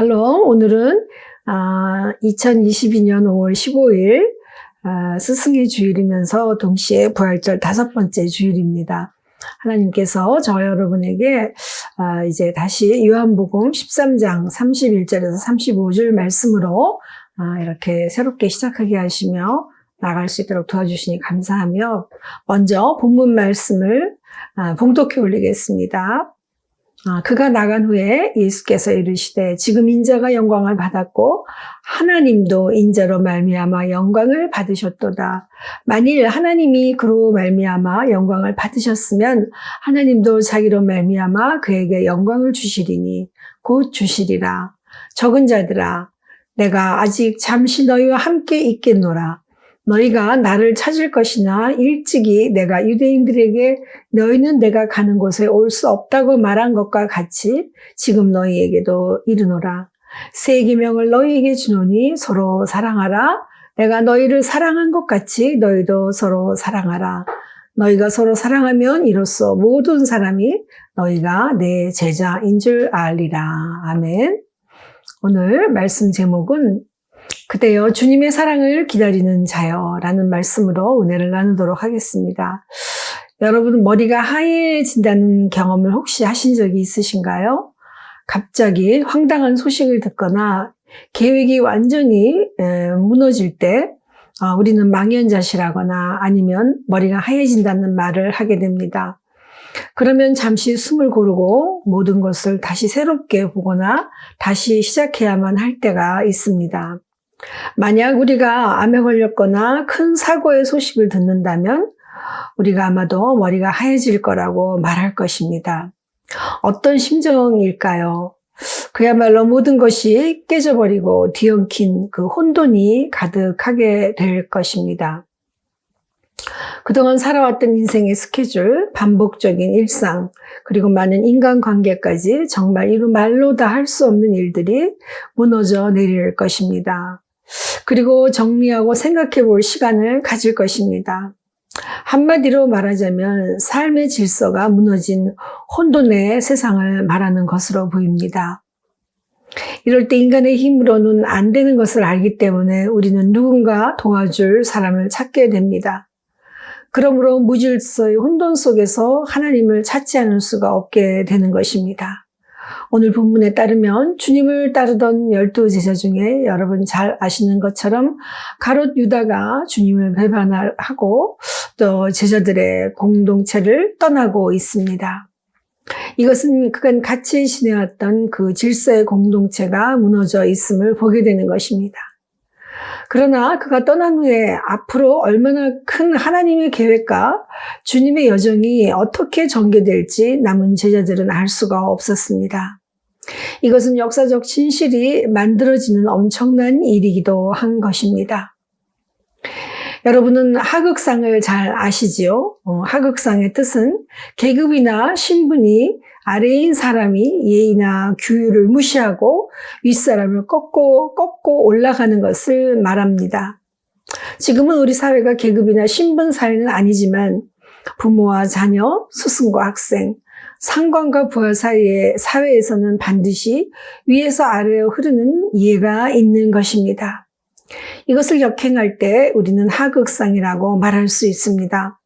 샬롬, 오늘은 2022년 5월 15일 스승의 주일이면서 동시에 부활절 5번째 주일입니다. 하나님께서 저 여러분에게 이제 다시 요한복음 13장 31절에서 35절 말씀으로 이렇게 새롭게 시작하게 하시며 나갈 수 있도록 도와주시니 감사하며 먼저 본문 말씀을 봉독해 올리겠습니다. 그가 나간 후에 예수께서 이르시되 지금 인자가 영광을 받았고 하나님도 인자로 말미암아 영광을 받으셨도다. 만일 하나님이 그로 말미암아 영광을 받으셨으면 하나님도 자기로 말미암아 그에게 영광을 주시리니 곧 주시리라. 적은 자들아, 내가 아직 잠시 너희와 함께 있겠노라. 너희가 나를 찾을 것이나 일찍이 내가 유대인들에게 너희는 내가 가는 곳에 올 수 없다고 말한 것과 같이 지금 너희에게도 이르노라. 새 계명을 너희에게 주노니 서로 사랑하라. 내가 너희를 사랑한 것 같이 너희도 서로 사랑하라. 너희가 서로 사랑하면 이로써 모든 사람이 너희가 내 제자인 줄 알리라. 아멘. 오늘 말씀 제목은 그대여 주님의 사랑을 기다리는 자여 라는 말씀으로 은혜를 나누도록 하겠습니다. 여러분 머리가 하얘진다는 경험을 혹시 하신 적이 있으신가요? 갑자기 황당한 소식을 듣거나 계획이 완전히 무너질 때 우리는 망연자실하거나 아니면 머리가 하얘진다는 말을 하게 됩니다. 그러면 잠시 숨을 고르고 모든 것을 다시 새롭게 보거나 다시 시작해야만 할 때가 있습니다. 만약 우리가 암에 걸렸거나 큰 사고의 소식을 듣는다면 우리가 아마도 머리가 하얘질 거라고 말할 것입니다. 어떤 심정일까요? 그야말로 모든 것이 깨져버리고 뒤엉킨 그 혼돈이 가득하게 될 것입니다. 그동안 살아왔던 인생의 스케줄, 반복적인 일상, 그리고 많은 인간관계까지 정말 이루 말로 다 할 수 없는 일들이 무너져 내릴 것입니다. 그리고 정리하고 생각해 볼 시간을 가질 것입니다. 한마디로 말하자면 삶의 질서가 무너진 혼돈의 세상을 말하는 것으로 보입니다. 이럴 때 인간의 힘으로는 안 되는 것을 알기 때문에 우리는 누군가 도와줄 사람을 찾게 됩니다. 그러므로 무질서의 혼돈 속에서 하나님을 찾지 않을 수가 없게 되는 것입니다. 오늘 본문에 따르면 주님을 따르던 12제자 중에 여러분 잘 아시는 것처럼 가롯 유다가 주님을 배반하고 또 제자들의 공동체를 떠나고 있습니다. 이것은 그간 같이 지내왔던 그 질서의 공동체가 무너져 있음을 보게 되는 것입니다. 그러나 그가 떠난 후에 앞으로 얼마나 큰 하나님의 계획과 주님의 여정이 어떻게 전개될지 남은 제자들은 알 수가 없었습니다. 이것은 역사적 진실이 만들어지는 엄청난 일이기도 한 것입니다. 여러분은 하극상을 잘 아시지요? 하극상의 뜻은 계급이나 신분이 아래인 사람이 예의나 규율을 무시하고 윗사람을 꺾고 올라가는 것을 말합니다. 지금은 우리 사회가 계급이나 신분 사회는 아니지만 부모와 자녀, 스승과 학생, 상관과 부하 사이의 사회에서는 반드시 위에서 아래로 흐르는 이해가 있는 것입니다. 이것을 역행할 때 우리는 하극상이라고 말할 수 있습니다.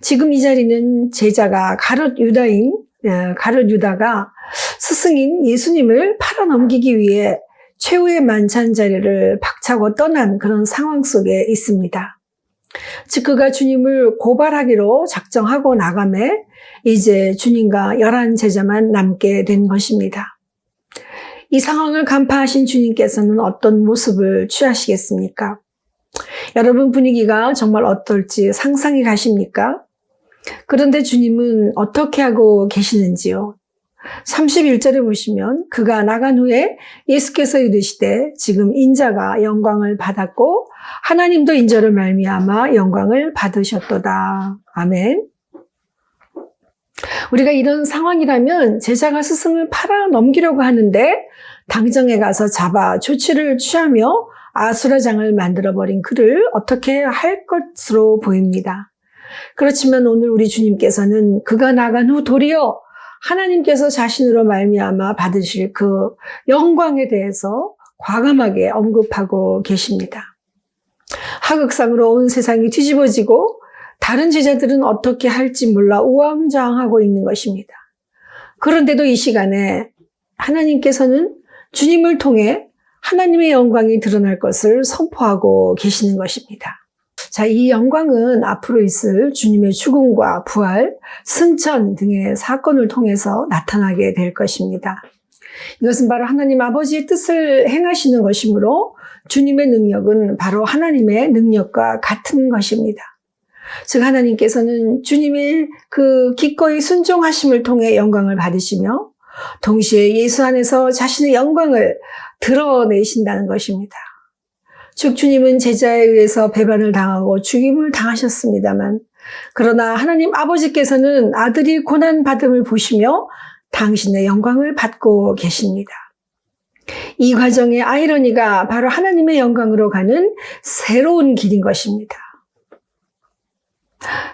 지금 이 자리는 제자가 가롯 유다가 스승인 예수님을 팔아넘기기 위해 최후의 만찬 자리를 박차고 떠난 그런 상황 속에 있습니다. 즉 그가 주님을 고발하기로 작정하고 나가매 이제 주님과 11제자만 남게 된 것입니다. 이 상황을 간파하신 주님께서는 어떤 모습을 취하시겠습니까? 여러분 분위기가 정말 어떨지 상상이 가십니까? 그런데 주님은 어떻게 하고 계시는지요? 31절에 보시면 그가 나간 후에 예수께서 이르시되 지금 인자가 영광을 받았고 하나님도 인자로 말미암아 영광을 받으셨도다. 아멘. 우리가 이런 상황이라면 제자가 스승을 팔아넘기려고 하는데 당정에 가서 잡아 조치를 취하며 아수라장을 만들어버린 그를 어떻게 할 것으로 보입니다. 그렇지만 오늘 우리 주님께서는 그가 나간 후 도리어 하나님께서 자신으로 말미암아 받으실 그 영광에 대해서 과감하게 언급하고 계십니다. 하극상으로 온 세상이 뒤집어지고 다른 제자들은 어떻게 할지 몰라 우왕좌왕하고 있는 것입니다. 그런데도 이 시간에 하나님께서는 주님을 통해 하나님의 영광이 드러날 것을 선포하고 계시는 것입니다. 자, 이 영광은 앞으로 있을 주님의 죽음과 부활, 승천 등의 사건을 통해서 나타나게 될 것입니다. 이것은 바로 하나님 아버지의 뜻을 행하시는 것이므로 주님의 능력은 바로 하나님의 능력과 같은 것입니다. 즉 하나님께서는 주님의 그 기꺼이 순종하심을 통해 영광을 받으시며 동시에 예수 안에서 자신의 영광을 드러내신다는 것입니다. 즉 주님은 제자에 의해서 배반을 당하고 죽임을 당하셨습니다만 그러나 하나님 아버지께서는 아들이 고난받음을 보시며 당신의 영광을 받고 계십니다. 이 과정의 아이러니가 바로 하나님의 영광으로 가는 새로운 길인 것입니다.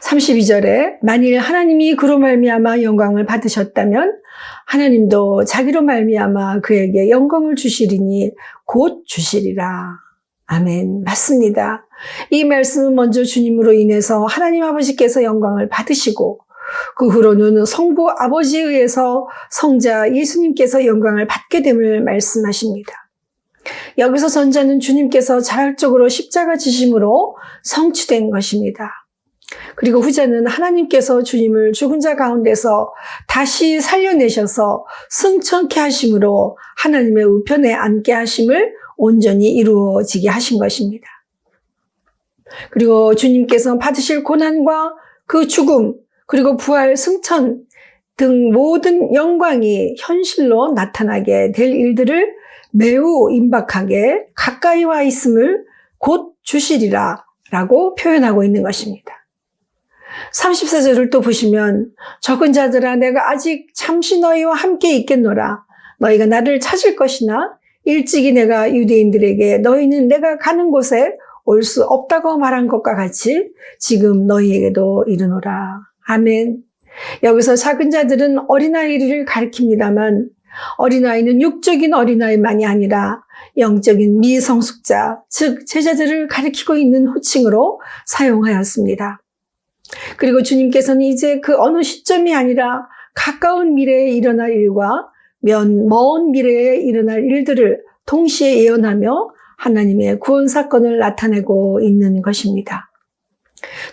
32절에 만일 하나님이 그로 말미암아 영광을 받으셨다면 하나님도 자기로 말미암아 그에게 영광을 주시리니 곧 주시리라. 아멘. 맞습니다. 이 말씀은 먼저 주님으로 인해서 하나님 아버지께서 영광을 받으시고 그 후로는 성부 아버지에 의해서 성자 예수님께서 영광을 받게 됨을 말씀하십니다. 여기서 전자는 주님께서 자발적으로 십자가 지심으로 성취된 것입니다. 그리고 후자는 하나님께서 주님을 죽은 자 가운데서 다시 살려내셔서 승천케 하심으로 하나님의 우편에 앉게 하심을 온전히 이루어지게 하신 것입니다. 그리고 주님께서 받으실 고난과 그 죽음, 그리고 부활, 승천 등 모든 영광이 현실로 나타나게 될 일들을 매우 임박하게 가까이 와 있음을 곧 주시리라 라고 표현하고 있는 것입니다. 34절을 또 보시면 적은 자들아 내가 아직 잠시 너희와 함께 있겠노라. 너희가 나를 찾을 것이나 일찍이 내가 유대인들에게 너희는 내가 가는 곳에 올 수 없다고 말한 것과 같이 지금 너희에게도 이르노라. 아멘. 여기서 작은 자들은 어린아이를 가리킵니다만 어린아이는 육적인 어린아이만이 아니라 영적인 미성숙자, 즉 제자들을 가리키고 있는 호칭으로 사용하였습니다. 그리고 주님께서는 이제 그 어느 시점이 아니라 가까운 미래에 일어날 일과 먼 미래에 일어날 일들을 동시에 예언하며 하나님의 구원 사건을 나타내고 있는 것입니다.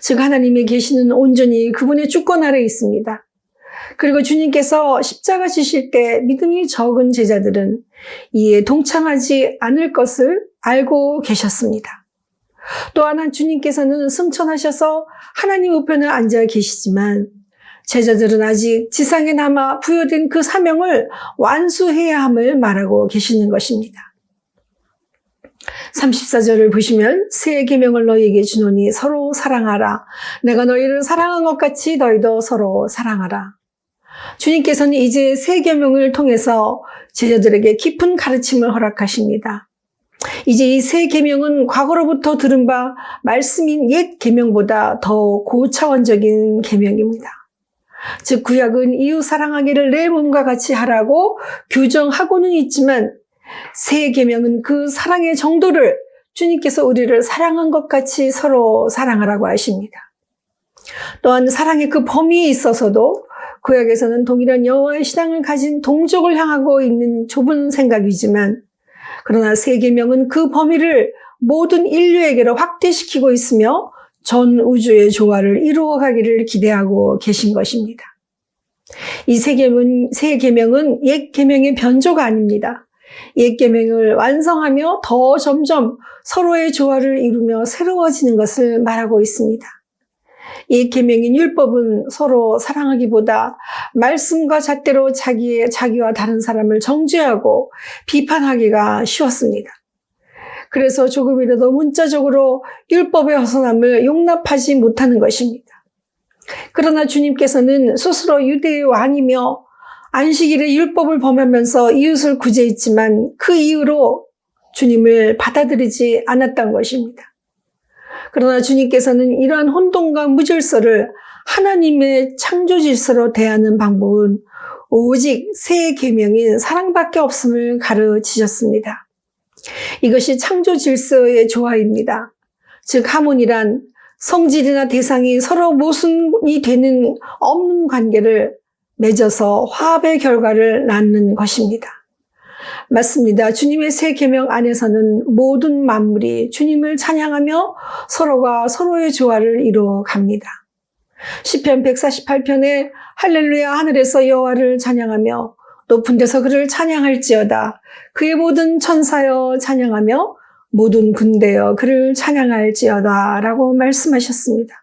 즉 하나님의 계시는 온전히 그분의 주권 아래에 있습니다. 그리고 주님께서 십자가 지실 때 믿음이 적은 제자들은 이에 동참하지 않을 것을 알고 계셨습니다. 또 하나 주님께서는 승천하셔서 하나님 우편에 앉아 계시지만 제자들은 아직 지상에 남아 부여된 그 사명을 완수해야 함을 말하고 계시는 것입니다. 34절을 보시면 새 계명을 너희에게 주노니 서로 사랑하라. 내가 너희를 사랑한 것 같이 너희도 서로 사랑하라. 주님께서는 이제 새 계명을 통해서 제자들에게 깊은 가르침을 허락하십니다. 이제 이 새 계명은 과거로부터 들은 바 말씀인 옛 계명보다 더 고차원적인 계명입니다. 즉 구약은 이웃 사랑하기를 내 몸과 같이 하라고 규정하고는 있지만 새 계명은 그 사랑의 정도를 주님께서 우리를 사랑한 것 같이 서로 사랑하라고 하십니다. 또한 사랑의 그 범위에 있어서도 구약에서는 동일한 여호와의 신앙을 가진 동족을 향하고 있는 좁은 생각이지만 그러나 새 계명은 그 범위를 모든 인류에게로 확대시키고 있으며 전 우주의 조화를 이루어가기를 기대하고 계신 것입니다. 이 새 계명은 옛 계명의 변조가 아닙니다. 옛 계명을 완성하며 더 점점 서로의 조화를 이루며 새로워지는 것을 말하고 있습니다. 옛 계명인 율법은 서로 사랑하기보다 말씀과 잣대로 자기와 다른 사람을 정죄하고 비판하기가 쉬웠습니다. 그래서 조금이라도 문자적으로 율법의 허선함을 용납하지 못하는 것입니다. 그러나 주님께서는 스스로 유대의 왕이며 안식일에 율법을 범하면서 이웃을 구제했지만 그 이유로 주님을 받아들이지 않았던 것입니다. 그러나 주님께서는 이러한 혼돈과 무질서를 하나님의 창조 질서로 대하는 방법은 오직 새 계명인 사랑밖에 없음을 가르치셨습니다. 이것이 창조 질서의 조화입니다. 즉 하모니란 성질이나 대상이 서로 모순이 되는 없는 관계를 맺어서 화합의 결과를 낳는 것입니다. 맞습니다. 주님의 새 계명 안에서는 모든 만물이 주님을 찬양하며 서로가 서로의 조화를 이루어 갑니다. 시편 148편에 할렐루야 하늘에서 여호와를 찬양하며 높은 데서 그를 찬양할지어다. 그의 모든 천사여 찬양하며 모든 군대여 그를 찬양할지어다 라고 말씀하셨습니다.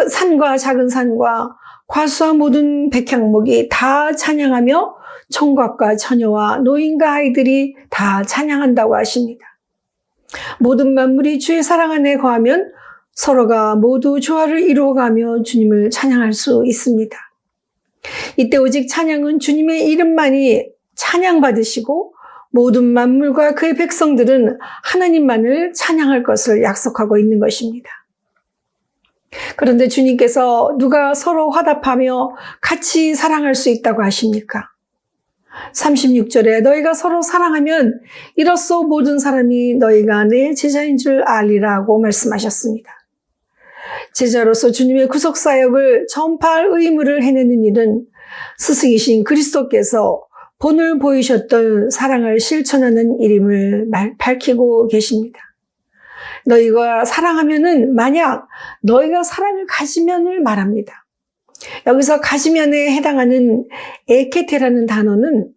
산과 작은 산과 과수와 모든 백향목이 다 찬양하며 총각과 처녀와 노인과 아이들이 다 찬양한다고 하십니다. 모든 만물이 주의 사랑 안에 거하면 서로가 모두 조화를 이루어가며 주님을 찬양할 수 있습니다. 이때 오직 찬양은 주님의 이름만이 찬양받으시고 모든 만물과 그의 백성들은 하나님만을 찬양할 것을 약속하고 있는 것입니다. 그런데 주님께서 누가 서로 화답하며 같이 사랑할 수 있다고 하십니까? 36절에 너희가 서로 사랑하면 이로써 모든 사람이 너희가 내 제자인 줄 알리라고 말씀하셨습니다. 제자로서 주님의 구속사역을 전파할 의무를 해내는 일은 스승이신 그리스도께서 본을 보이셨던 사랑을 실천하는 일임을 밝히고 계십니다. 너희가 사랑하면은 만약 너희가 사랑을 가지면을 말합니다. 여기서 가지면에 해당하는 에케테라는 단어는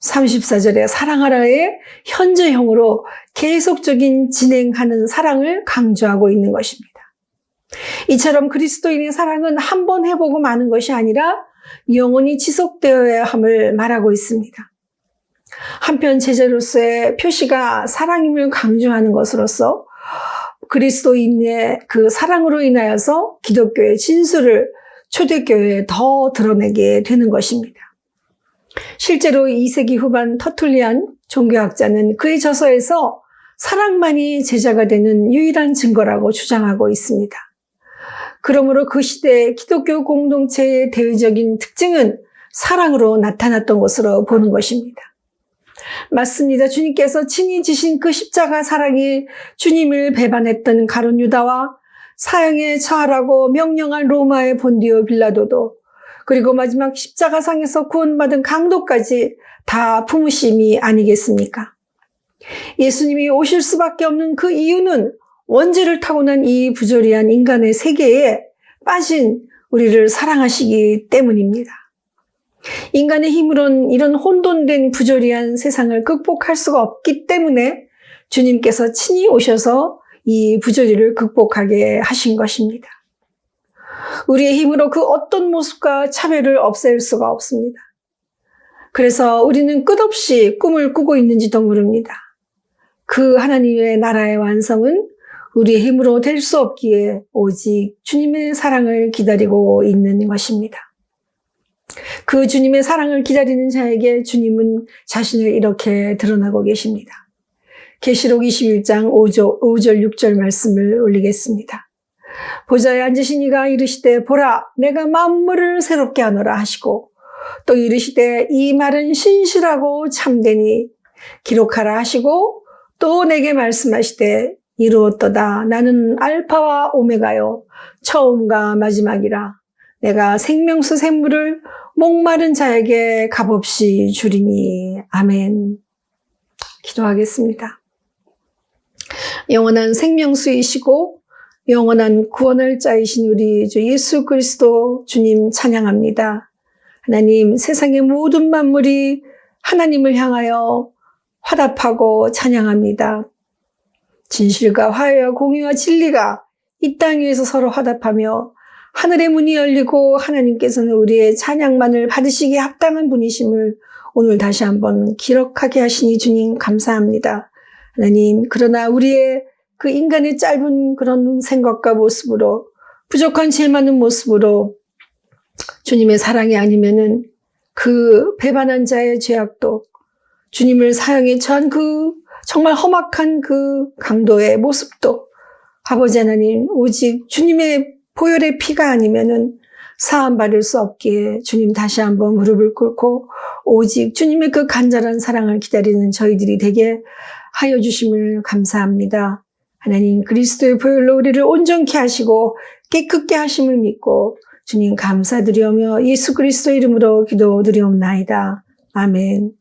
34절에 사랑하라의 현재형으로 계속적인 진행하는 사랑을 강조하고 있는 것입니다. 이처럼 그리스도인의 사랑은 한 번 해보고 마는 것이 아니라 영원히 지속되어야 함을 말하고 있습니다. 한편 제자로서의 표시가 사랑임을 강조하는 것으로서 그리스도인의 그 사랑으로 인하여서 기독교의 진수를 초대교회에 더 드러내게 되는 것입니다. 실제로 2세기 후반 터툴리안 종교학자는 그의 저서에서 사랑만이 제자가 되는 유일한 증거라고 주장하고 있습니다. 그러므로 그 시대의 기독교 공동체의 대외적인 특징은 사랑으로 나타났던 것으로 보는 것입니다. 맞습니다. 주님께서 친히 지신 그 십자가 사랑이 주님을 배반했던 가룟 유다와 사형에 처하라고 명령한 로마의 본디오 빌라도도 그리고 마지막 십자가상에서 구원받은 강도까지 다 품으심이 아니겠습니까? 예수님이 오실 수밖에 없는 그 이유는 원죄를 타고난 이 부조리한 인간의 세계에 빠진 우리를 사랑하시기 때문입니다. 인간의 힘으로는 이런 혼돈된 부조리한 세상을 극복할 수가 없기 때문에 주님께서 친히 오셔서 이 부조리를 극복하게 하신 것입니다. 우리의 힘으로 그 어떤 모습과 차별을 없앨 수가 없습니다. 그래서 우리는 끝없이 꿈을 꾸고 있는지도 모릅니다. 그 하나님의 나라의 완성은 우리의 힘으로 될 수 없기에 오직 주님의 사랑을 기다리고 있는 것입니다. 그 주님의 사랑을 기다리는 자에게 주님은 자신을 이렇게 드러나고 계십니다. 계시록 21장 5절 6절 말씀을 올리겠습니다. 보좌에 앉으신 이가 이르시되 보라 내가 만물을 새롭게 하노라 하시고 또 이르시되 이 말은 신실하고 참되니 기록하라 하시고 또 내게 말씀하시되 이루었도다 나는 알파와 오메가요 처음과 마지막이라 내가 생명수 샘물을 목마른 자에게 값없이 주리니 아멘. 기도하겠습니다. 영원한 생명수이시고 영원한 구원할 자이신 우리 주 예수 그리스도 주님 찬양합니다. 하나님 세상의 모든 만물이 하나님을 향하여 화답하고 찬양합니다. 진실과 화해와 공의와 진리가 이 땅 위에서 서로 화답하며 하늘의 문이 열리고 하나님께서는 우리의 찬양만을 받으시기에 합당한 분이심을 오늘 다시 한번 기록하게 하시니 주님 감사합니다. 하나님 그러나 우리의 그 인간의 짧은 그런 생각과 모습으로 부족한 죄 많은 모습으로 주님의 사랑이 아니면은 그 배반한 자의 죄악도 주님을 사형에 처한 그 정말 험악한 그 강도의 모습도 아버지 하나님 오직 주님의 보혈의 피가 아니면은 사함 받을 수 없기에 주님 다시 한번 무릎을 꿇고 오직 주님의 그 간절한 사랑을 기다리는 저희들이 되게 하여 주심을 감사합니다. 하나님 그리스도의 보혈로 우리를 온전케 하시고 깨끗게 하심을 믿고 주님 감사드리오며 예수 그리스도 이름으로 기도드리옵나이다. 아멘.